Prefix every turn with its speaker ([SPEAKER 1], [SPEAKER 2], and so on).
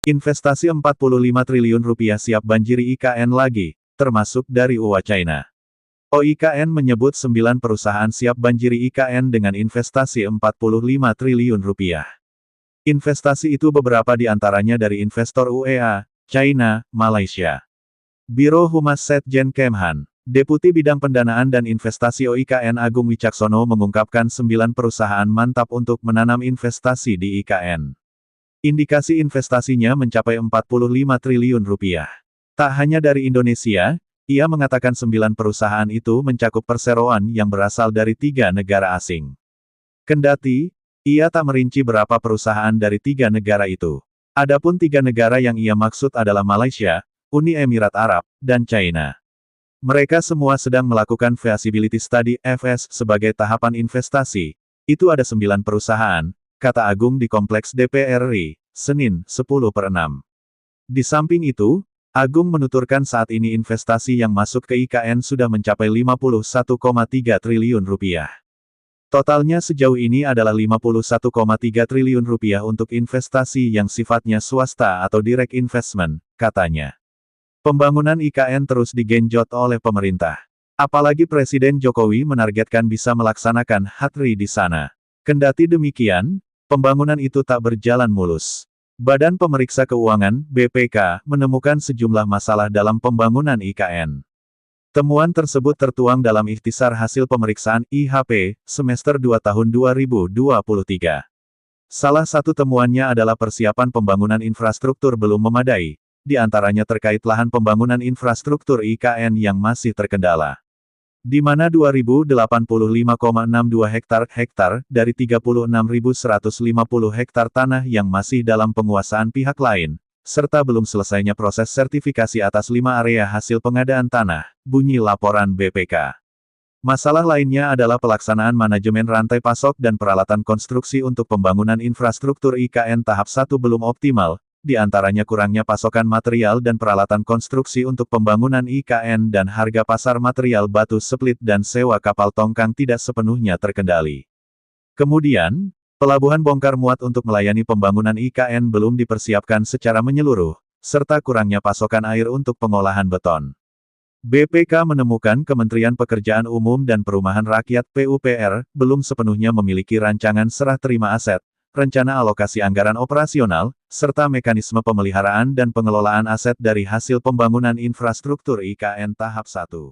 [SPEAKER 1] Investasi 45 triliun rupiah siap banjiri IKN lagi, termasuk dari UA China. OIKN menyebut 9 perusahaan siap banjiri IKN dengan investasi 45 triliun rupiah. Investasi itu beberapa di antaranya dari investor UEA, China, Malaysia. Biro Humas Setjen Kemhan, Deputi Bidang Pendanaan dan Investasi OIKN Agung Wicaksono mengungkapkan 9 perusahaan mantap untuk menanam investasi di IKN. Indikasi investasinya mencapai 45 triliun rupiah. Tak hanya dari Indonesia, ia mengatakan 9 perusahaan itu mencakup perseroan yang berasal dari 3 negara asing. Kendati, ia tak merinci berapa perusahaan dari 3 negara itu. Adapun 3 negara yang ia maksud adalah Malaysia, Uni Emirat Arab, dan China. Mereka semua sedang melakukan feasibility study (FS) sebagai tahapan investasi. Itu ada 9 perusahaan, kata Agung di Kompleks DPR RI, Senin, 10/6. Di samping itu, Agung menuturkan saat ini investasi yang masuk ke IKN sudah mencapai 51,3 triliun rupiah. Totalnya sejauh ini adalah 51,3 triliun rupiah untuk investasi yang sifatnya swasta atau direct investment, katanya. Pembangunan IKN terus digenjot oleh pemerintah. Apalagi Presiden Jokowi menargetkan bisa melaksanakan HTRI di sana. Kendati demikian, pembangunan itu tak berjalan mulus. Badan Pemeriksa Keuangan, BPK, menemukan sejumlah masalah dalam pembangunan IKN. Temuan tersebut tertuang dalam ikhtisar hasil pemeriksaan IHP, semester 2 tahun 2023. Salah satu temuannya adalah persiapan pembangunan infrastruktur belum memadai, di antaranya terkait lahan pembangunan infrastruktur IKN yang masih terkendala. Di mana 2085,62 hektar dari 36.150 hektar tanah yang masih dalam penguasaan pihak lain, serta belum selesainya proses sertifikasi atas 5 area hasil pengadaan tanah, bunyi laporan BPK. Masalah lainnya adalah pelaksanaan manajemen rantai pasok dan peralatan konstruksi untuk pembangunan infrastruktur IKN tahap 1 belum optimal, di antaranya kurangnya pasokan material dan peralatan konstruksi untuk pembangunan IKN dan harga pasar material batu split dan sewa kapal tongkang tidak sepenuhnya terkendali. Kemudian, pelabuhan bongkar muat untuk melayani pembangunan IKN belum dipersiapkan secara menyeluruh, serta kurangnya pasokan air untuk pengolahan beton. BPK menemukan Kementerian Pekerjaan Umum dan Perumahan Rakyat (PUPR) belum sepenuhnya memiliki rancangan serah terima aset, rencana alokasi anggaran operasional, serta mekanisme pemeliharaan dan pengelolaan aset dari hasil pembangunan infrastruktur IKN tahap 1.